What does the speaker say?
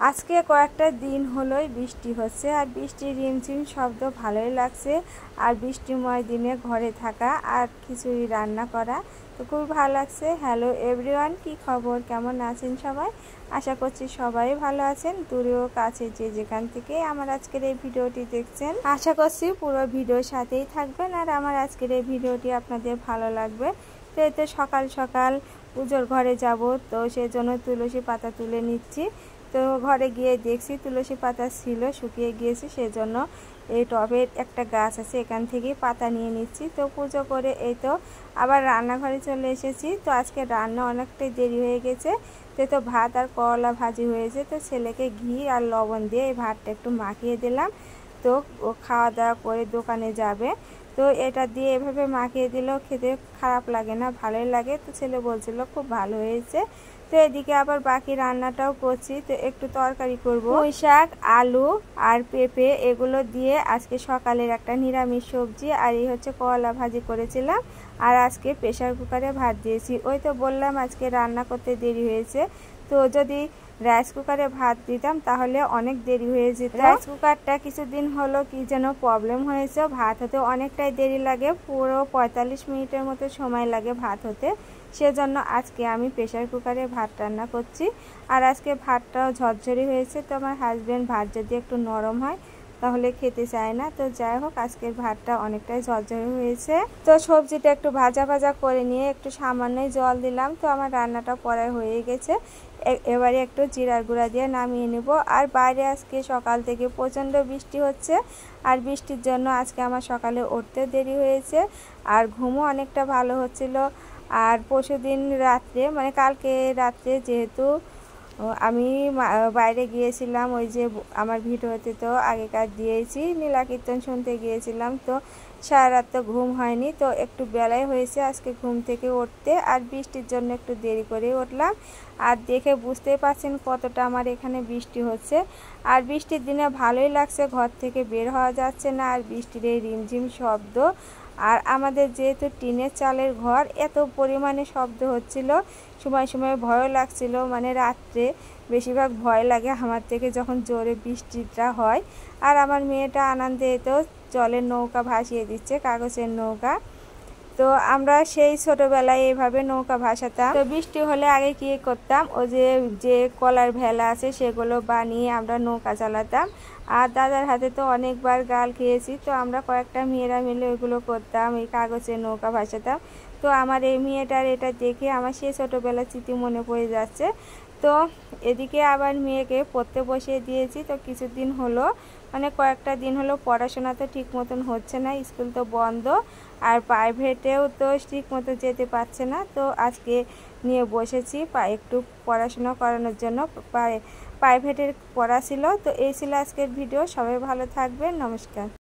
আজকে কয়েকটা দিন হলোই বৃষ্টি হচ্ছে আর বৃষ্টির রিমঝিম শব্দ ভালোই লাগছে। আর বৃষ্টিময় দিনে ঘরে থাকা আর খিচুড়ি রান্না করা তো খুব ভালো লাগছে। হ্যালো এভরিওয়ান, কি খবর, কেমন আছেন সবাই? আশা করছি সবাই ভালো আছেন, দূরেও কাছে যে যেখান থেকে আমার আজকের এই ভিডিওটি দেখছেন। আশা করছি পুরো ভিডিওর সাথেই থাকবেন আর আমার আজকের এই ভিডিওটি আপনাদের ভালো লাগবে। তো এতে সকাল সকাল পুজোর ঘরে যাব, তো সেজন্য তুলসী পাতা তুলে নিচ্ছি। তো ঘরে গিয়ে দেখছি তুলসী পাতা ছিল, শুকিয়ে গিয়েছে, সেজন্য এই টবের একটা গাছ আছে, এখান থেকেই পাতা নিয়ে নিচ্ছি। তো পুজো করে এই তো আবার রান্নাঘরে চলে এসেছি। তো আজকে রান্না অনেকটাই দেরি হয়ে গেছে। তো ভাত আর করলা ভাজি হয়েছে, তো ছেলেকে ঘি আর লবণ দিয়ে এই ভাতটা একটু মাখিয়ে দিলাম। তো ও খাওয়া দাওয়া করে দোকানে যাবে। তো এটা দিয়ে এভাবে মাখিয়ে দিলেও খেতে খারাপ লাগে না, ভালোই লাগে। তো ছেলে বলছিল খুব ভালো হয়েছে। তো এদিকে আবার বাকি রান্নাটাও করছি। তো একটু তরকারি করব, পুঁই শাক, আলু আর পেঁপে এগুলো দিয়ে আজকে সকালের একটা নিরামিষ সবজি। আর এই হচ্ছে করলা ভাজি করেছিলাম। আর আজকে প্রেসার কুকারে ভাত দিয়েছি। ওই তো বললাম আজকে রান্না করতে দেরি হয়েছে। তো যদি রাইস কুকারে ভাত দিতাম তাহলে অনেক দেরি হয়ে যেত। রাইস কুকারটা কিছুদিন হলো কি যেন প্রবলেম হয়েছে, ভাত হতে অনেকটাই দেরি লাগে, পুরো 45 মিনিটের মতো সময় লাগে ভাত হতে। সেজন্য আজকে আমি প্রেসার কুকারে ভাত রান্না করছি। আর আজকে ভাতটাও ঝরঝরি হয়েছে। তো আমার হাজব্যান্ড ভাত যদি একটু নরম হয় তাহলে খেতে চায় না। তো যাই হোক, আজকের ভাতটা অনেকটাই ঝরঝরে হয়েছে। তো সবজিটা একটু ভাজা ভাজা করে নিয়ে একটু সামান্যই জল দিলাম। তো আমার রান্নাটা পরে হয়ে গেছে। এবারে একটু জিরার গুঁড়া দিয়ে নামিয়ে নেব। আর বাইরে আজকে সকাল থেকে প্রচণ্ড বৃষ্টি হচ্ছে। আর বৃষ্টির জন্য আজকে আমার সকালে উঠতে দেরি হয়েছে। আর ঘুমও অনেকটা ভালো হচ্ছিল। আর পরশুদিন রাত্রে মানে কালকে রাত্রে যেহেতু আমি বাইরে গিয়েছিলাম, ওই যে আমার ভিডিওতে তো আগেকার দিয়েছি, নীলা কীর্তন শুনতে গিয়েছিলাম। তো সারা রাত তো ঘুম হয়নি, তো একটু বেলায় হয়েছে আজকে ঘুম থেকে উঠতে। আর বৃষ্টির জন্য একটু দেরি করে উঠলাম। আর দেখে বুঝতেই পারছেন কতটা আমার এখানে বৃষ্টি হচ্ছে। আর বৃষ্টির দিনে ভালোই লাগছে, ঘর থেকে বের হওয়া যাচ্ছে না। আর বৃষ্টির এই রিমঝিম শব্দ, আর আমাদের যেহেতু টিনের চালের ঘর, এত পরিমাণে শব্দ হচ্ছিল, সময় সময় ভয়ও লাগছিল। মানে রাত্রে বেশিরভাগ ভয় লাগে আমার থেকে যখন জোরে বৃষ্টিটা হয়। আর আমার মেয়েটা আনন্দে তো জলের নৌকা ভাসিয়ে দিচ্ছে, কাগজের নৌকা। তো আমরা সেই ছোটবেলায় এইভাবে নৌকা ভাসাতাম। তো বৃষ্টি হলে আগে কি করতাম, ও যে কলার ভেলা আছে সেগুলো বানিয়ে আমরা নৌকা চালাতাম। আর দাদার হাতে তো অনেকবার গাল খেয়েছি। তো আমরা কয়েকটা মেয়েরা মিলে ওইগুলো করতাম, এই কাগজের নৌকা ভাসাতাম। তো আমার এই মেয়েটার এটা দেখে আমার সেই ছোটোবেলার স্মৃতি মনে পড়ে যাচ্ছে। তো এদিকে আবার মেয়েকে পড়তে বসিয়ে দিয়েছি। তো কিছুদিন হলো, মানে কয়েকটা দিন হলো পড়াশোনা তো ঠিক মতন হচ্ছে না, স্কুল তো বন্ধ। আর প্রাইভেটেও তো ঠিক মতো যেতে পারছে না। তো আজকে নিয়ে বসেছি একটু পড়াশোনা করানোর জন্য, প্রাইভেটের পড়া ছিল। তো এই ছিল আজকের ভিডিও। সবাই ভালো থাকবেন, নমস্কার।